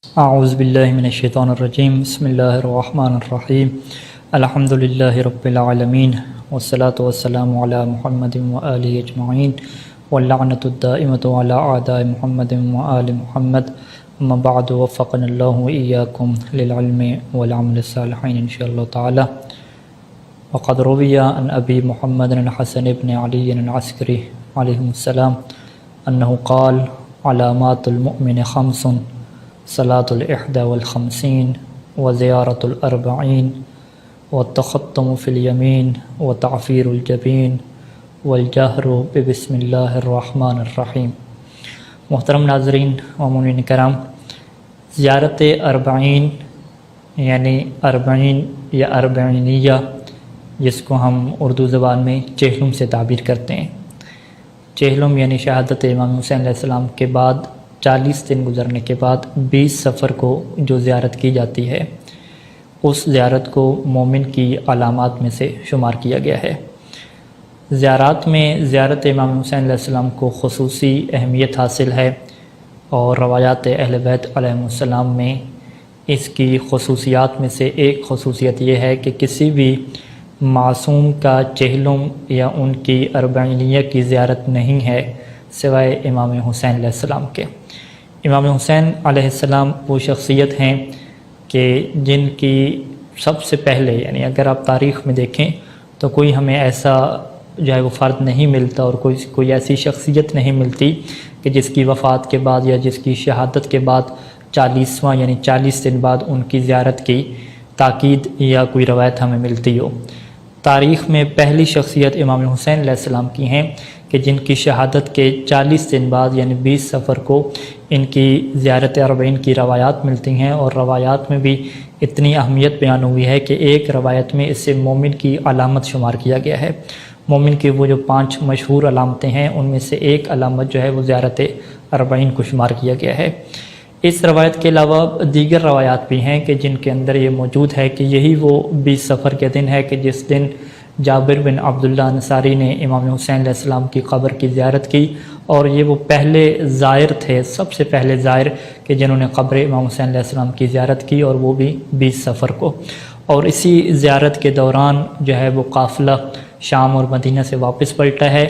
اعوذ باللہ من الشیطان الرجیم بسم اللہ الرحمن الرحیم الحمد للہ رب العالمین والصلاة والسلام علی محمد وآلہ اجمعین واللعنۃ الدائمۃ علی اعداء محمد وآل محمد اما بعد وفقنا اللہ وإیاکم للعلم والعمل الصالحین انشاءاللہ تعالی وقد روی عن ابی محمد الحسن بن علی العسکری علیہ السلام انہ قال علامات المؤمن خمس صلاة الإحدى والخمسين وزيارة الأربعين والتخطم في اليمين وتعفير الجبين والجهر ببسم الله الرحمن الرحيم۔ محترم ناظرین و مومنین کرام، زیارت اربعین یعنی اربعین یا اربعینیہ، جس کو ہم اردو زبان میں چہلم سے تعبیر کرتے ہیں۔ چہلم یعنی شہادت امام حسین علیہ السلام کے بعد 40 دن گزرنے کے بعد 20 سفر کو جو زیارت کی جاتی ہے، اس زیارت کو مومن کی علامات میں سے شمار کیا گیا ہے۔ زیارات میں زیارت امام حسین علیہ السلام کو خصوصی اہمیت حاصل ہے، اور روایات اہل بیت علیہ السلام میں اس کی خصوصیات میں سے ایک خصوصیت یہ ہے کہ کسی بھی معصوم کا چہلم یا ان کی اربعینیہ کی زیارت نہیں ہے سوائے امام حسین علیہ السلام کے۔ امام حسین علیہ السلام وہ شخصیت ہیں کہ جن کی سب سے پہلے، یعنی اگر آپ تاریخ میں دیکھیں تو کوئی ہمیں ایسا جو ہے وہ فرد نہیں ملتا، اور کوئی ایسی شخصیت نہیں ملتی کہ جس کی وفات کے بعد یا جس کی شہادت کے بعد 40واں یعنی 40 دن بعد ان کی زیارت کی تاکید یا کوئی روایت ہمیں ملتی ہو۔ تاریخ میں پہلی شخصیت امام حسین علیہ السلام کی ہیں کہ جن کی شہادت کے 40 دن بعد یعنی 20 سفر کو ان کی زیارت اربعین کی روایات ملتی ہیں، اور روایات میں بھی اتنی اہمیت بیان ہوئی ہے کہ ایک روایت میں اسے مومن کی علامت شمار کیا گیا ہے۔ مومن کی وہ جو 5 مشہور علامتیں ہیں، ان میں سے ایک علامت جو ہے وہ زیارت اربعین کو شمار کیا گیا ہے۔ اس روایت کے علاوہ دیگر روایات بھی ہیں کہ جن کے اندر یہ موجود ہے کہ یہی وہ 20 سفر کے دن ہے کہ جس دن جابر بن عبداللہ انصاری نے امام حسین علیہ السلام کی قبر کی زیارت کی، اور یہ وہ پہلے زائر تھے، سب سے پہلے زائر کہ جنہوں نے قبر امام حسین علیہ السلام کی زیارت کی، اور وہ بھی 20 سفر کو۔ اور اسی زیارت کے دوران جو ہے وہ قافلہ شام اور مدینہ سے واپس پلٹا ہے،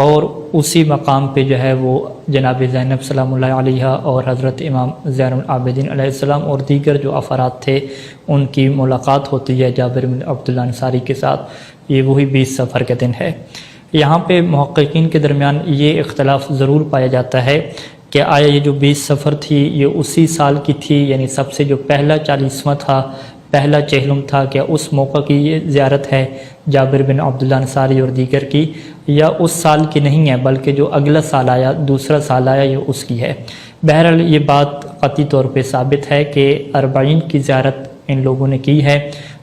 اور اسی مقام پہ جو ہے وہ جناب زینب سلام اللہ علیہ اور حضرت امام زین العابدین علیہ السلام اور دیگر جو افراد تھے ان کی ملاقات ہوتی ہے جابر بن عبداللہ انصاری کے ساتھ۔ یہ وہی 20 سفر کے دن ہے۔ یہاں پہ محققین کے درمیان یہ اختلاف ضرور پایا جاتا ہے کہ آیا یہ جو 20 سفر تھی یہ اسی سال کی تھی، یعنی سب سے جو پہلا 40واں تھا، پہلا چہلم تھا، کیا اس موقع کی یہ زیارت ہے جابر بن عبداللہ انصاری اور دیگر کی، یا اس سال کی نہیں ہے بلکہ جو اگلا سال آیا، دوسرا سال آیا، یہ اس کی ہے۔ بہرحال یہ بات قطعی طور پہ ثابت ہے کہ اربعین کی زیارت ان لوگوں نے کی ہے،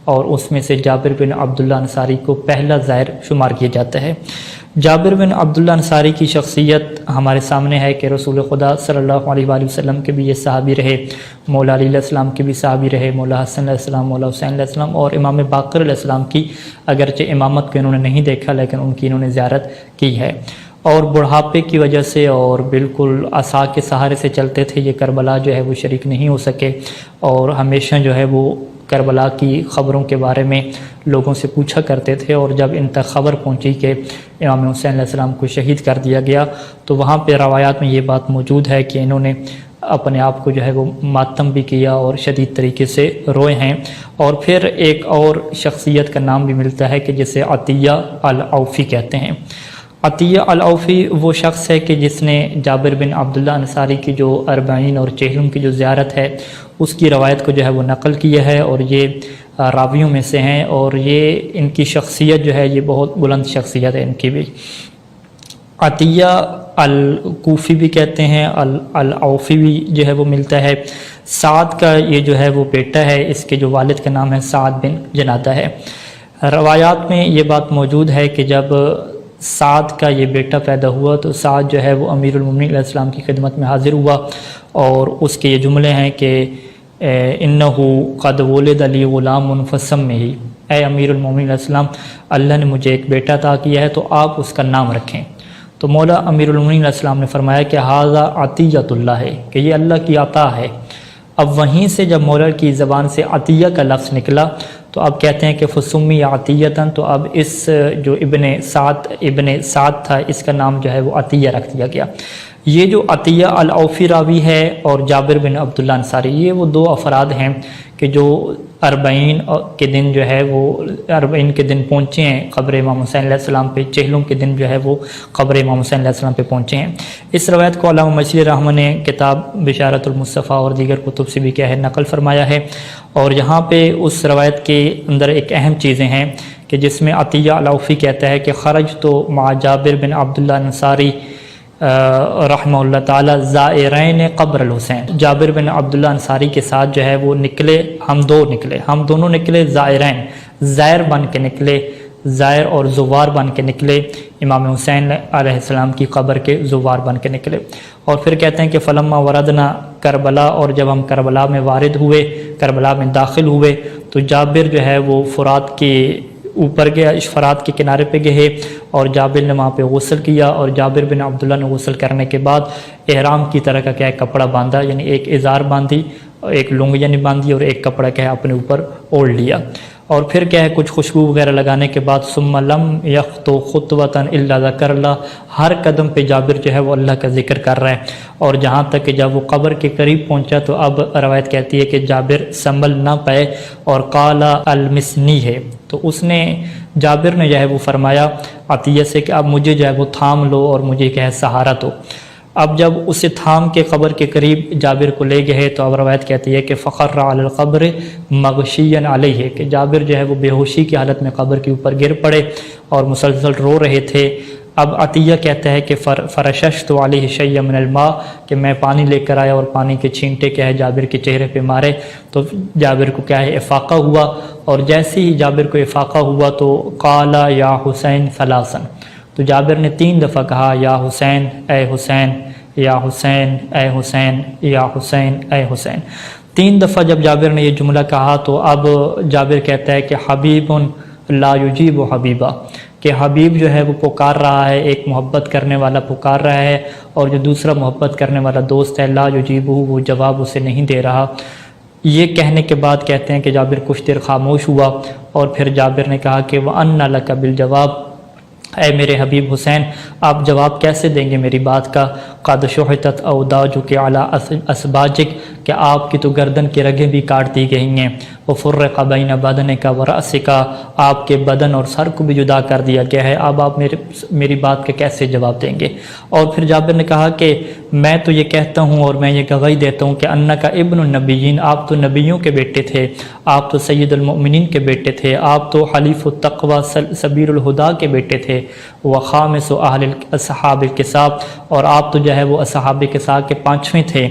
اور اس میں سے جابر بن عبداللہ انصاری کو پہلا زائر شمار کیا جاتا ہے۔ جابر بن عبداللہ انصاری کی شخصیت ہمارے سامنے ہے کہ رسول خدا صلی اللہ علیہ وآلہ وسلم کے بھی یہ صحابی رہے، مولا علی علیہ السلام کے بھی صحابی رہے، مولا حسن علیہ السلام، مولا حسین علیہ السلام، اور امام باقر علیہ السلام کی اگرچہ امامت کو انہوں نے نہیں دیکھا لیکن ان کی انہوں نے زیارت کی ہے۔ اور بڑھاپے کی وجہ سے اور بالکل عصا کے سہارے سے چلتے تھے، یہ کربلا جو ہے وہ شریک نہیں ہو سکے، اور ہمیشہ جو ہے وہ کربلا کی خبروں کے بارے میں لوگوں سے پوچھا کرتے تھے، اور جب ان تک خبر پہنچی کہ امام حسین علیہ السلام کو شہید کر دیا گیا تو وہاں پہ روایات میں یہ بات موجود ہے کہ انہوں نے اپنے آپ کو جو ہے وہ ماتم بھی کیا اور شدید طریقے سے روئے ہیں۔ اور پھر ایک اور شخصیت کا نام بھی ملتا ہے کہ جسے عطیہ العوفی کہتے ہیں۔ عطیہ العوفی وہ شخص ہے کہ جس نے جابر بن عبداللہ انصاری کی جو اربعین اور چہلم کی جو زیارت ہے اس کی روایت کو جو ہے وہ نقل کیا ہے، اور یہ راویوں میں سے ہیں، اور یہ ان کی شخصیت جو ہے یہ بہت بلند شخصیت ہے ان کی بھی۔ عطیہ الکوفی بھی کہتے ہیں، العوفی بھی جو ہے وہ ملتا ہے۔ سعد کا یہ جو ہے وہ بیٹا ہے، اس کے جو والد کا نام ہے سعد بن جنادہ ہے۔ روایات میں یہ بات موجود ہے کہ جب سعد کا یہ بیٹا پیدا ہوا تو سعد جو ہے وہ امیر المومنین علیہ السلام کی خدمت میں حاضر ہوا، اور اس کے یہ جملے ہیں کہ انہو قد ولد لی غلام فسمہ، اے امیر المومنین علیہ السلام، اللہ نے مجھے ایک بیٹا عطا کیا ہے تو آپ اس کا نام رکھیں۔ تو مولا امیر المومنین علیہ السلام نے فرمایا کہ ھذا عطیۃ اللہ ہے، کہ یہ اللہ کی عطا ہے۔ اب وہیں سے جب مولا کی زبان سے عطیہ کا لفظ نکلا تو اب کہتے ہیں کہ فسمی عطیتاً، تو اب اس جو ابن سعد تھا اس کا نام جو ہے وہ عطیہ رکھ دیا گیا۔ یہ جو عطیہ العوفی راوی ہے اور جابر بن عبداللہ انصاری، یہ وہ دو افراد ہیں کہ جو 40 کے دن جو ہے وہ 40 کے دن پہنچے ہیں قبر امام حسین علیہ السلام پہ، چہلوں کے دن جو ہے وہ قبر امام حسین علیہ السلام پہ پہنچے ہیں۔ اس روایت کو علامہ مشری رحمہ نے کتاب بشارت المصطفیٰ اور دیگر کتب سے بھی کیا ہے نقل فرمایا ہے، اور یہاں پہ اس روایت کے اندر ایک اہم چیزیں ہیں کہ جس میں عطیہ العوفی کہتا ہے کہ خرج تو مع جابر بن عبداللہ انصاری رحمہ اللہ تعالی زائرین قبر الحسین، جابر بن عبداللہ انصاری کے ساتھ جو ہے وہ نکلے، ہم دونوں نکلے زائرین، زائر بن کے نکلے، زائر اور زوار بن کے نکلے، امام حسین علیہ السلام کی قبر کے زوار بن کے نکلے۔ اور پھر کہتے ہیں کہ فلما وردنا کربلا، اور جب ہم کربلا میں وارد ہوئے، کربلا میں داخل ہوئے، تو جابر جو ہے وہ فرات کے اوپر گیا، فرات کے کنارے پہ گئے، اور جابر نے وہاں پہ غسل کیا، اور جابر بن عبداللہ نے غسل کرنے کے بعد احرام کی طرح کا کیا ہے کپڑا باندھا، یعنی ایک ازار باندھی، ایک لنگ یعنی باندھی، اور ایک کپڑا کیا ہے اپنے اوپر اوڑھ لیا، اور پھر کیا ہے کچھ خوشبو وغیرہ لگانے کے بعد ثم لم یخطو خطوۃ الا ذکر اللہ، ہر قدم پہ جابر جو ہے وہ اللہ کا ذکر کر رہا ہے، اور جہاں تک کہ جب وہ قبر کے قریب پہنچا تو اب روایت کہتی ہے کہ جابر سنبھل نہ پائے اور قال المسنی ہے، تو اس نے جابر نے جو ہے وہ فرمایا عطیہ سے کہ اب مجھے جو ہے وہ تھام لو اور مجھے کیا ہے سہارا دو۔ اب جب اسے تھام کے قبر کے قریب جابر کو لے گئے تو اب روایت کہتی ہے کہ فخر علی القبر مغشیا علیہ، کہ جابر جو ہے وہ بے ہوشی کی حالت میں قبر کے اوپر گر پڑے اور مسلسل رو رہے تھے۔ اب عطیہ کہتا ہے کہ فرششت علیہ شیئا من الماء، کہ میں پانی لے کر آیا اور پانی کے چھینٹے کیا ہے جابر کے چہرے پہ مارے، تو جابر کو کیا ہے افاقہ ہوا، اور جیسے ہی جابر کو افاقہ ہوا تو قال یا حسین ثلاثا، تو جابر نے 3 دفعہ کہا یا حسین اے حسین، یا حسین اے حسین، یا حسین اے حسین۔ 3 دفعہ جب جابر نے یہ جملہ کہا تو اب جابر کہتا ہے کہ حبیب لا یجیب حبیبا، کہ حبیب جو ہے وہ پکار رہا ہے، ایک محبت کرنے والا پکار رہا ہے، اور جو دوسرا محبت کرنے والا دوست ہے لا یجیبہ، وہ جواب اسے نہیں دے رہا۔ یہ کہنے کے بعد کہتے ہیں کہ جابر کچھ دیر خاموش ہوا، اور پھر جابر نے کہا کہ وَأَنَّ لَكَ بِالْجَوَابِ، اے میرے حبیب حسین آپ جواب کیسے دیں گے میری بات کا، قد شحطت اوداجک علی اسباجک، کہ آپ کی تو گردن کی رگیں بھی کاٹ دی گئی ہیں، وفرق بین بدنک ورأسک، آپ کے بدن اور سر کو بھی جدا کر دیا گیا ہے، اب آپ میری بات کا کیسے جواب دیں گے؟ اور پھر جابر نے کہا کہ میں تو یہ کہتا ہوں اور میں یہ گواہی دیتا ہوں کہ انک ابن النبیین، آپ تو نبیوں کے بیٹے تھے، آپ تو سید المؤمنین کے بیٹے تھے، آپ تو حلیف التقوی سبیر الہدا کے بیٹے تھے، وخامس اہل اصحاب الکساب، اور آپ تو جو ہے وہ اصحاب کساب کے 5ویں تھے،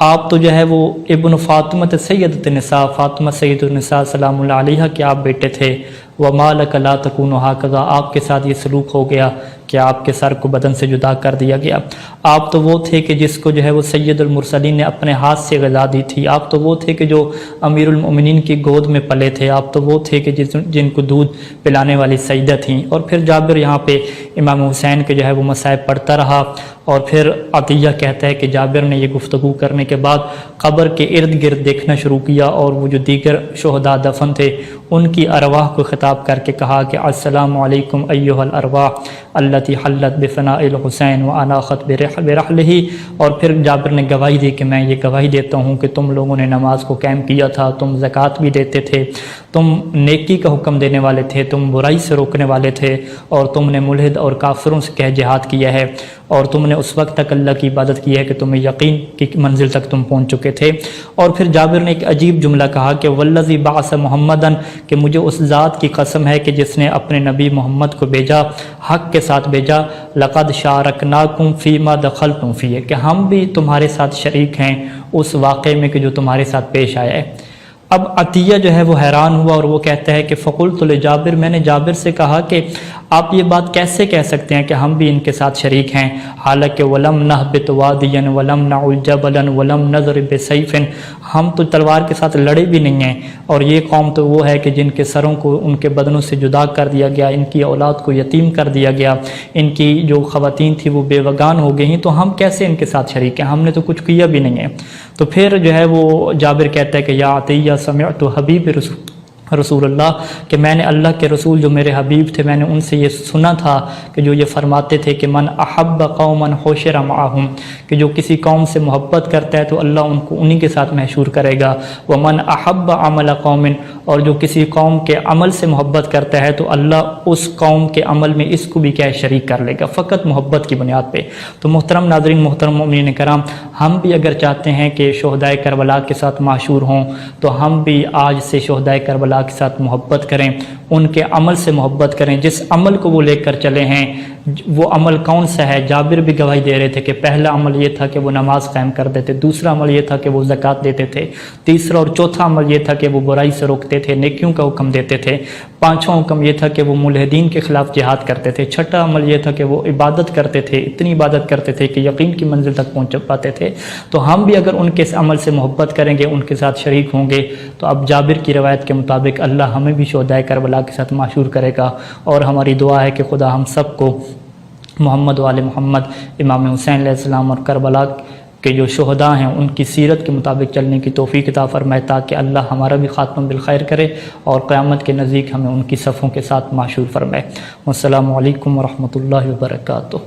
آپ تو جو ہے وہ ابن فاطمہ سیدۃ النساء، فاطمہ سید النساء سلام اللہ علیہا کے آپ بیٹے تھے، وما لک لا تکون ہکذا، آپ کے ساتھ یہ سلوک ہو گیا کہ آپ کے سر کو بدن سے جدا کر دیا گیا، آپ تو وہ تھے کہ جس کو جو ہے وہ سید المرسلین نے اپنے ہاتھ سے غذا دی تھی، آپ تو وہ تھے کہ جو امیر المؤمنین کی گود میں پلے تھے، آپ تو وہ تھے کہ جن کو دودھ پلانے والی سیدہ تھیں۔ اور پھر جابر یہاں پہ امام حسین کے جو ہے وہ مصائب پڑھتا رہا، اور پھر عطیہ کہتا ہے کہ جابر نے یہ گفتگو کرنے کے بعد قبر کے ارد گرد دیکھنا شروع کیا، اور وہ جو دیگر شہداء دفن تھے ان کی ارواح کو خطاب کر کے کہا کہ السلام علیکم ایھا الارواح التی حلت بفناء الحسین واناخت برحلہ، اور پھر جابر نے گواہی دی کہ میں یہ گواہی دیتا ہوں کہ تم لوگوں نے نماز کو قائم کیا تھا، تم زکوٰۃ بھی دیتے تھے، تم نیکی کا حکم دینے والے تھے، تم برائی سے روکنے والے تھے، اور تم نے ملحد اور کافروں سے کہہ جہاد کیا ہے، اور تم نے اس وقت تک اللہ کی عبادت کی ہے کہ تمہیں یقین کی منزل تک تم پہنچ چکے تھے۔ اور پھر جابر نے ایک عجیب جملہ کہا کہ والذی بعث محمدن، کہ مجھے اس ذات کی قسم ہے کہ جس نے اپنے نبی محمد کو بھیجا، حق کے ساتھ بھیجا، لقد شارکناکم فیما دخلتم فیہ، کہ ہم بھی تمہارے ساتھ شریک ہیں اس واقعے میں کہ جو تمہارے ساتھ پیش آیا ہے۔ اب عطیہ جو ہے وہ حیران ہوا اور وہ کہتا ہے کہ فقلت لجابر، میں نے جابر سے کہا کہ آپ یہ بات کیسے کہہ سکتے ہیں کہ ہم بھی ان کے ساتھ شریک ہیں، حالانکہ وَلَمْ نَهْبِطْ وَادِيًا وَلَمْ نَعُلْ جَبَلًا وَلَمْ نَضْرِبْ بِسَيْفٍ، ہم تو تلوار کے ساتھ لڑے بھی نہیں ہیں، اور یہ قوم تو وہ ہے کہ جن کے سروں کو ان کے بدنوں سے جدا کر دیا گیا، ان کی اولاد کو یتیم کر دیا گیا، ان کی جو خواتین تھی وہ بیوگان ہو گئی ہیں، تو ہم کیسے ان کے ساتھ شریک ہیں؟ ہم نے تو کچھ کیا بھی نہیں ہے۔ تو پھر جو ہے وہ جابر کہتا ہے کہ یا عطیہ سمعت حبیب رسول اللہ، کہ میں نے اللہ کے رسول جو میرے حبیب تھے میں نے ان سے یہ سنا تھا کہ جو یہ فرماتے تھے کہ من احب قوما حشر معهم، کہ جو کسی قوم سے محبت کرتا ہے تو اللہ ان کو انہی کے ساتھ محشور کرے گا، ومن احب عمل قوم، اور جو کسی قوم کے عمل سے محبت کرتا ہے تو اللہ اس قوم کے عمل میں اس کو بھی کیا شریک کر لے گا، فقط محبت کی بنیاد پہ۔ تو محترم ناظرین، محترم مومنین کرام، ہم بھی اگر چاہتے ہیں کہ شہدائے کربلا کے ساتھ معشور ہوں تو ہم بھی آج سے شہدائے کربلا کے ساتھ محبت کریں، ان کے عمل سے محبت کریں، جس عمل کو وہ لے کر چلے ہیں وہ عمل کون سا ہے؟ جابر بھی گواہی دے رہے تھے کہ پہلا عمل یہ تھا کہ وہ نماز قائم کر دیتے، دوسرا عمل یہ تھا کہ وہ زکوٰۃ دیتے تھے، تیسرا اور چوتھا عمل یہ تھا کہ وہ برائی سے روکتے تھے، نیکیوں کا حکم دیتے تھے، پانچواں حکم یہ تھا کہ وہ ملحدین کے خلاف جہاد کرتے تھے، چھٹا عمل یہ تھا کہ وہ عبادت کرتے تھے، اتنی عبادت کرتے تھے کہ یقین کی منزل تک پہنچ پاتے تھے۔ تو ہم بھی اگر ان کے اس عمل سے محبت کریں گے، ان کے ساتھ شریک ہوں گے، تو اب جابر کی روایت کے مطابق اللہ ہمیں بھی شہدائے کربلا کے ساتھ معشور کرے گا۔ اور ہماری دعا ہے کہ خدا ہم سب کو محمد و آل محمد، امام حسین علیہ السلام اور کربلا کے جو شہداء ہیں ان کی سیرت کے مطابق چلنے کی توفیق عطا فرمائے، تاکہ اللہ ہمارا بھی خاتمہ بالخیر کرے اور قیامت کے نزدیک ہمیں ان کی صفوں کے ساتھ معشور فرمائے۔ والسلام علیکم ورحمۃ اللہ وبرکاتہ۔